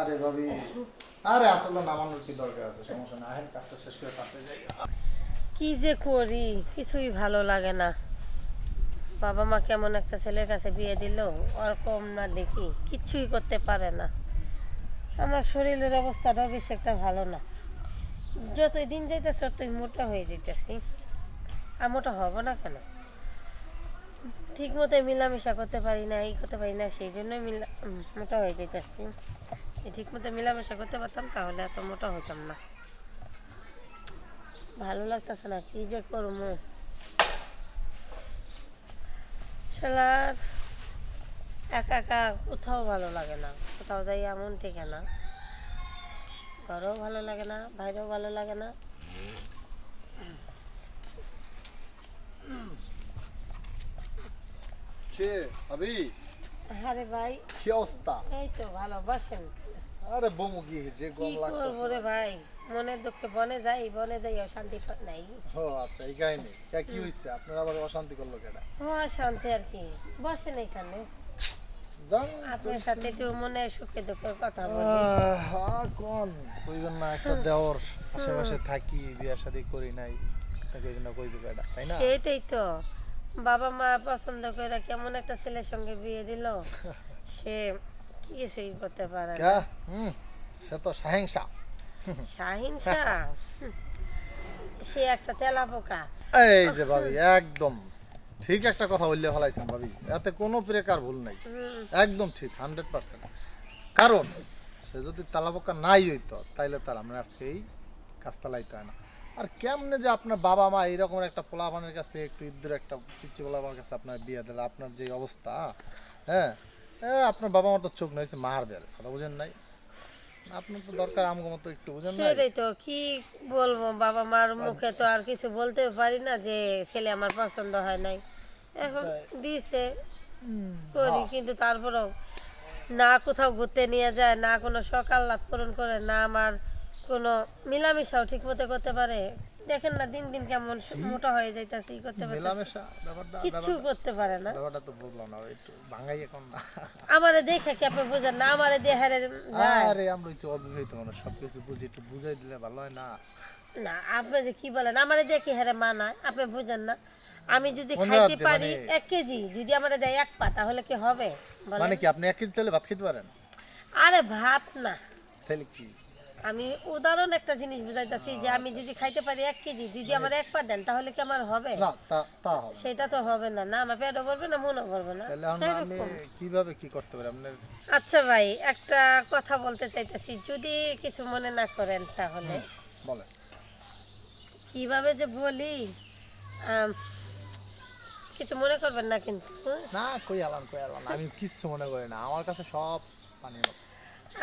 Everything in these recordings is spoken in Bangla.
আরে ভাবি, আরে আসলে নামানোর কি দরকার আছে? সমস্যা না, আহেন কাজটা শেষ করে কাজে যাই। কি যে করি কিছুই ভালো লাগে না। বাবা মা কেমন একটা ছেলের কাছে বিয়ে দিল, ওরকম না দেখি কিচ্ছুই করতে পারে না। আমার শরীরের অবস্থাটাও বেশ একটা ভালো না। যতই দিন যাইতেছে ততই মোটা হয়ে যাইতেছি। আর মোটা হব না কেন? ঠিক মতো মিলামেশা করতে পারি না, এই করতে পারি না, সেই জন্যই মোটা হয়ে যাইতেছি। ঠিক মতো মিলামেশা করতে পারতাম তাহলে এত মোটা হইতাম না। ভালো লাগতেছে না, কি যে করবো। শালার একা একা কোথাও ভালো লাগে না, কোথাও যাই এমন ঠিক না, ঘরেও ভালো লাগে না, বাইরেও ভালো লাগে না। কে ভাবি? আরে ভাই, কি অবস্থা? এই তো ভালো, বসেন। আরে বমু কি যে কি গম করবো লাগতেছে। রে ভাই, মনের দুঃখে বনে যাই অশান্তি নাই। ও আচ্ছা, এই কাহিনী কি হইছে? আপনার আবার অশান্তি করলো কেডা? অশান্তি আর কি, বসেন এখানে, জান আপনার সাথে একটু মনে সুখে দুঃখের কথা বলি। কোন কইবেন না, একটা দেওর আশেপাশে থাকি, বিয়া শাদী করি নাই, কইবেন না কইবে কেডা, তাই না? সেটাই তো, বাবা মা পছন্দ করে কেমন একটা ছেলের সঙ্গে বিয়ে দিল, সে কিছুই করতে পারে না। কা সে তো সাহেংসা। শাহিনশা, সে একটা তেলা পোকা। এই যে ভাবি, একদম ঠিক একটা কথা বললে ফেলাইছেন ভাবি, এতে কোনো প্রকার ভুল নাই, একদম ঠিক 100%। কারণ সে যদি তালাবকা নাই হইতো তাইলে তার আমরা আজকে এই কাজটা লাইতে হয় না। আর কেমনে যে আপনার বাবা মা এইরকম একটা পোলাপানের কাছে, একটু ইদ্দুর একটা পিচ্ছি পোলাপানের কাছে আপনার বিয়ে দিলে, আপনার যে অবস্থা, হ্যাঁ আপনার বাবা মার তো চোখ নয়েছে মার বের কথা বুঝেন নাই? আপনার তো দরকার আমগো মতো একটু বুঝেন নাই? সেটাই তো, কি বলবো, বাবা মার মুখে তো আর কিছু বলতে পারি না যে ছেলে আমার পছন্দ হয় নাই। এখন দিছে করি, কিন্তু তারপরেও না কোথাও ঘুরতে নিয়ে যায়, না কোনো শখ আহ্লাদ পূরণ করে, না আমার কোনো মিলামিশাও ঠিক মতো করতে পারে। দেখেন না দিন দিন কেমন মোটা হয়ে যাইতাছি, করতে পারতেছি মেলামেশা ব্যাপারটা কিচ্ছু করতে পারে না। ব্যাপারটা তো বুঝলাম না, একটু ভাঙাই এখন না। আমারে দেখে কি আপনি বুঝেন না? আমারে দেখে যায় আরে আমরা তো অবিবাহিত মানুষ, সবকিছু বুঝি, একটু বুঝাই দিলে ভালো হয় না? না। আপনি যে কি বলেন, আমারে দেখে হ্যারে মানায়, আপনি বুঝেন না? আমি যদি কোন খাইতে রাতে পারি মানে- 1 কেজি, যদি আমারে দেয় 1 পা, তাহলে কি হবে বলেন? মানে কি আপনি 1 কেজি চাইলে ভাত খেতে পারেন? আরে ভাত না, তাহলে কি? আমি উদাহরণ একটা জিনিস বুঝাইতেছি যে আমি যদি খাইতে পারি 1 কেজি, যদি আমার 1 পা দেন তাহলে কি আমার হবে? না, তা হবে না। সেটা তো হবে না, না আমার পেটও ভরবে না, মনও ভরবে না। তাহলে আমি সেরকম। কিভাবে কি করতে পারি আপনার? আচ্ছা ভাই, একটা কথা বলতে চাইতেছি, যদি কিছু মনে না করেন তাহলে। বলেন। কিভাবে যে বলি, আম, কিছু মনে করবেন না কিন্তু। না, কই আলাম আমি কিচ্ছু মনে করি না, আমার কাছে সব পানি মতো।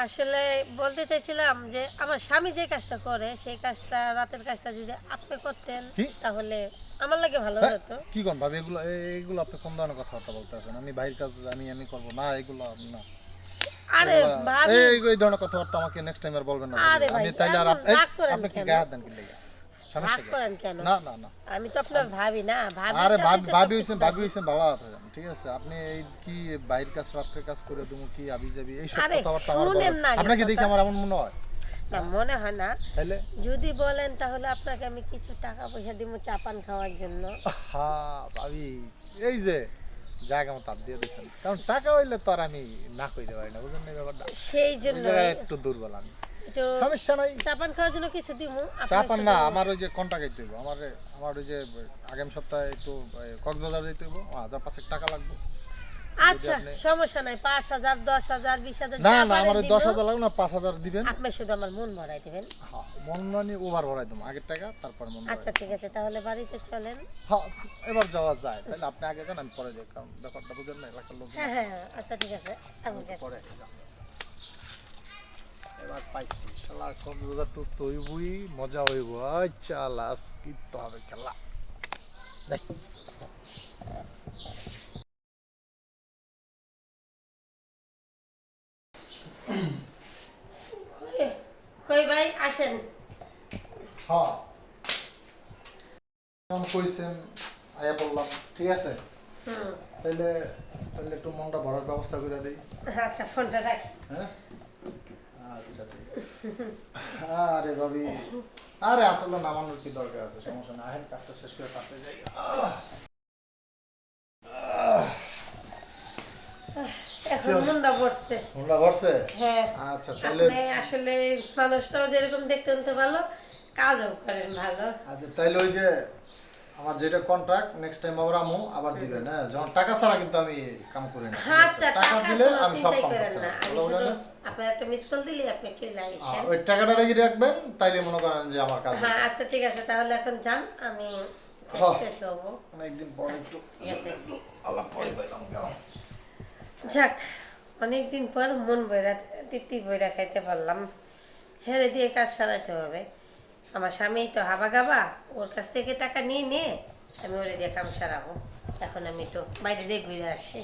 আসলে বলতে চাইছিলাম যে আমার স্বামী যে কাজটা করে, সেই কাজটা, রাতের কাজটা যদি আপনি করতেন কি? তাহলে আমার লাগে ভালো হ্যাঁ, হতো। কি কোন ভাবি এগুলো? এগুলো আপনি কোন ধরনের কথাবার্তা বলতে আছেন? আমি বাইরের কাজ আমি করবো না, এগুলো না। আরে ভাবি, এই ধরনের কথাবার্তা আমাকে নেক্সট টাইম আর বলবেন না ভাবি। আরে ভাই, আমি তাইলে আর এমন রাগ করেন আপনি কি কেন? গায়ে হাত দেন কি লেগে? সমস্যা রাগ কি? করেন কেন? না না না। আমি তো আপনার ভাবি না, আরে কাছেই তো ভাবি সবকিছু হইছেন ভালো কথা জানেন, ঠিক আছে? আপনি এই কি বাইরের কাজ, রাত্রের কাজ করে তুমি কি আবি যাবি এই সব আরে কথাবার্তা আমার শুনেন বলেন। না, আপনাকে দেখি আমার এমন মনে হয়? না মনে হয় না। তাইলে যদি বলেন তাহলে আপনাকে আমি কিছু টাকা পয়সা দিব চা পান খাওয়ার জন্য। হ্যাঁ ভাবি, এই যে জায়গা মতো তাপ দিয়ে দিচ্ছেন, কারণ টাকা হইলে তো আর আমি না কইতে পারি না, বুঝলেন না ব্যাপারটা? সেই ওই জন্য জায়গায় একটু দুর্বল আমি। একটু সমস্যা নাই, চা পান খাওয়ার জন্য কিছু দিব। চা পান না, আমার ওই যে কন্টাক্ট দিতে হইব, আমার ওই যে আগামী সপ্তাহে একটু কক্সবাজার যেতে হইব, 1000-5 টাকা লাগবে। আচ্ছা সমস্যা নাই, 5,000, 10,000, 20,000 না যা না, আমার পারেন ওই দিব। 10,000 লাগবে না, 5,000 দিবেন। আপনি শুধু আমার মন ভরাই দিবেন। হ্যাঁ, মন মানে ওভার ভরাই দেবো, আগের টাকা তারপর মন ভরাই আচ্ছা দেবো। ঠিক আছে, তাহলে বাড়িতে চলেন। হ্যাঁ, এবার যাওয়া যায়, তাহলে আপনি আগে যান, আমি পরে যাই, কারণ ব্যাপারটা বুঝেন না, এলাকার লোক হ্যাঁ হ্যাঁ হ্যাঁ, আচ্ছা ঠিক আছে, আমি যাচ্ছি। পরে যান। এবার পাইছি, শালা কক্সবাজার টুর তো হইবই, মজা হইব। আচ্ছা লাস কি তো হবে খেলা দেখ। কই ভাই আসেন। হ্যাঁ, কেমন কইছেন, আয়া বললাম, ঠিক আছে? হুম, তাহলে তাহলে একটু মনটা ভরার ব্যবস্থা করে দিই। আচ্ছা ফোনটা রাখি। হ্যাঁ, আচ্ছা আরে ভাবি, আরে আসলে নামানোর কি দরকার আছে, সমস্যা না, আহেন কাজটা শেষ করে কাজে যাই। এখন মনটা পড়ছে। মনটা ভরছে? হ্যাঁ। আচ্ছা তাহলে, আপনি আসলে মানুষটাও যেরকম দেখতে শুনতে ভালো, কাজও করেন ভালো। আচ্ছা তাইলে ওই যে আমার যেটা কন্ট্রাক্ট নেক্সট টাইম আবার আমু আবার দিবেন, হ্যাঁ? যখন টাকা ছাড়া কিন্তু আমি কাম করি না, ঠিক আছে? আচ্ছা, টাকা টাকা দিলে কোনো আমি সব চিন্তাই কাম করেন করতে না। পারবো, আমি বুঝলেন শুধু না? আপনার একটা মিস কল দিলে আপনি চলে আসেন। ওই টাকাটা রেখে রাখবেন, তাইলে মনে করেন যে আমার কাজ হ্যাঁ আচ্ছা ঠিক আছে, তাহলে এখন যান, আমি হ্যাঁ। শেষ হবো। অনেকদিন পরে একটু ঠিক আছে। আলাপ করে পাইলাম, কেমন? যাক, অনেকদিন পর মন বইরা তৃপ্তি বইরা খাইতে পারলাম। হেরে দিয়ে কাজ সারাতে হবে। আমার স্বামী তো হাবা গাবা, ওর কাছ থেকে টাকা নিয়ে আমি ওরে দিয়ে কাম সারাবো। এখন আমি একটু বাইরে দিয়ে ঘুরে আসি।